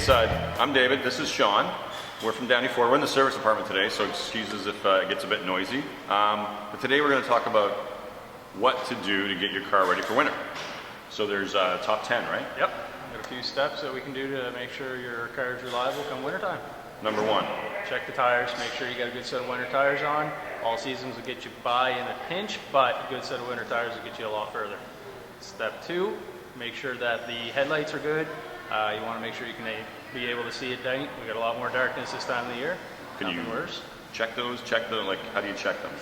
I'm David, this is Sean. We're from Downey Ford. We're in the service department today, so excuses if it gets a bit noisy. But today we're going to talk about what to do to get your car ready for winter. So there's top 10, right? Yep. Got a few steps that we can do to make sure your car is reliable come wintertime. Number 1. Check the tires, make sure you got a good set of winter tires on. All seasons will get you by in a pinch, but a good set of winter tires will get you a lot further. Step 2, make sure that the headlights are good. You want to make sure you can be able to see at night. We got a lot more darkness this time of the year. Nothing worse. Check those? How do you check them?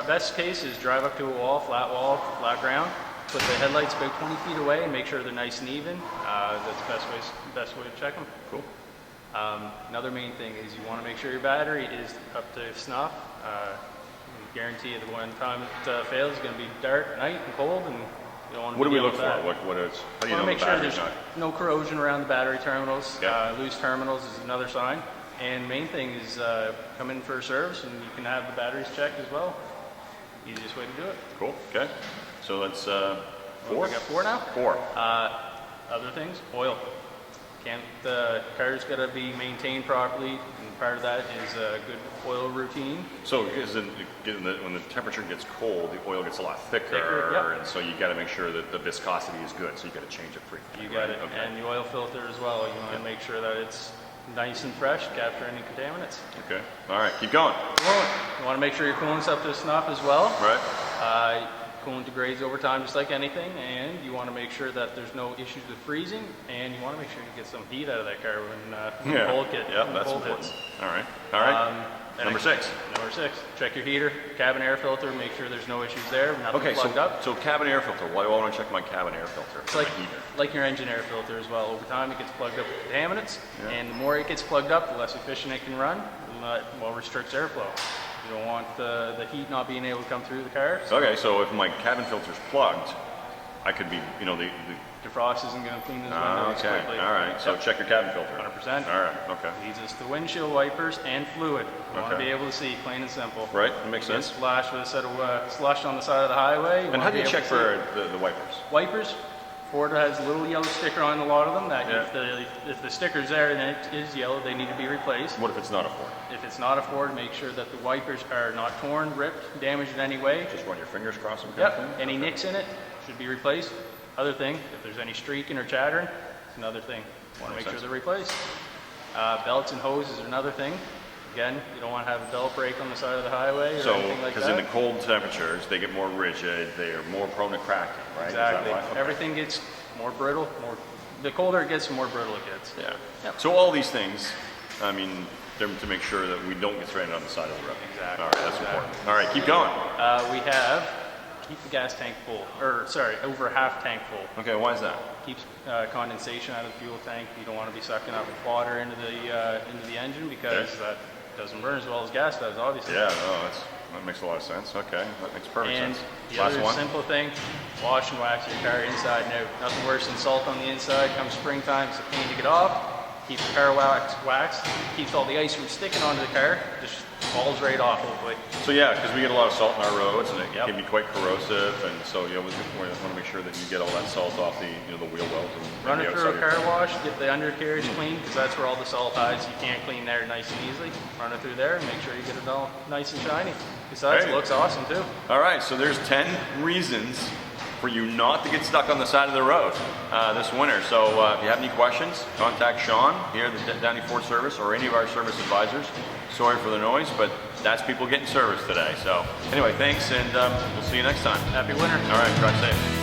Best case is drive up to a wall, flat ground. Put the headlights about 20 feet away and make sure they're nice and even. That's the best way to check them. Cool. Another main thing is you want to make sure your battery is up to snuff. Guarantee you the one time it fails is going to be dark at night and cold, and you don't want to. What do we look for? How do you know make the sure there's battery's not? no corrosion around the battery terminals. Yeah. Loose terminals is another sign. And main thing is come in for a service and you can have the batteries checked as well. Easiest way to do it. Cool. Okay. So that's 4. We got 4 now. 4. Other things, oil. The car's got to be maintained properly, and part of that is a good oil routine. So when the temperature gets cold, the oil gets a lot thicker, yep. And so you got to make sure that the viscosity is good. So you got to change it frequently. You got right? it, Okay. and the oil filter as well. You want to make sure that it's nice and fresh, capture any contaminants. Okay. All right. Keep going. You want to make sure your coolant's up to snuff as well. Right. Coolant degrades over time just like anything, and you want to make sure that there's no issues with freezing, and you want to make sure you get some heat out of that car when the cold hits. Yeah, that's important. Hits. All right. Number 6. Number 6. Check your heater, cabin air filter. Make sure there's no issues there. Nothing plugged up. So cabin air filter. Why do I want to check my cabin air filter? It's like your engine air filter as well. Over time, it gets plugged up with contaminants, and the more it gets plugged up, the less efficient it can run, and more restricts airflow. You don't want the heat not being able to come through the car. Okay, so if my cabin filter's plugged, I could be, the defrost isn't going to clean those windows quickly. All right. So check your cabin filter. 100%. All right. Okay. Leads us to windshield wipers and fluid. You want to be able to see, plain and simple. Right. That makes sense. Splash with a set of slush on the side of the highway. And how do you check for the wipers? Wipers. Ford has a little yellow sticker on a lot of them that if the sticker's there and it is yellow, they need to be replaced. What if it's not a Ford? If it's not a Ford, make sure that the wipers are not torn, ripped, damaged in any way. Just run your fingers across them? Yep. Any nicks in it should be replaced. Other thing, if there's any streaking or chattering, it's another thing. You want to make sure they're replaced. Belts and hoses are another thing. Again, you don't want to have a belt break on the side of the highway or anything like that. Because in the cold temperatures, they get more rigid, they are more prone to cracking, right? Exactly. Is that why? Okay. Everything gets more brittle. The colder it gets, the more brittle it gets. Yeah. Yep. So all these things, they're to make sure that we don't get stranded on the side of the road. Exactly. All right, that's important. All right, keep going. We have keep the gas tank full, over half tank full. Okay, why is that? Keeps condensation out of the fuel tank. You don't want to be sucking up water into the engine because that doesn't burn as well as gas does, obviously. Yeah, no, that makes a lot of sense. Okay, that makes perfect sense. And the other simple thing, wash and wax your car inside and out. Nothing worse than salt on the inside. Come springtime, it's a pain to get off. Keeps the car waxed, keeps all the ice from sticking onto the car, just falls right off hopefully. So yeah, because we get a lot of salt in our roads and it can be quite corrosive, and so we want to make sure that you get all that salt off the wheel wells. And run it through a car wash, get the undercarriage clean, because that's where all the salt hides. You can't clean there nice and easily. Run it through there and make sure you get it all nice and shiny. Besides, it looks awesome too. All right, so there's 10 reasons for you not to get stuck on the side of the road this winter. So if you have any questions, contact Sean here at the Downey Ford Service or any of our service advisors. Sorry for the noise, but that's people getting service today. So anyway, thanks, and we'll see you next time. Happy winter. All right, drive safe.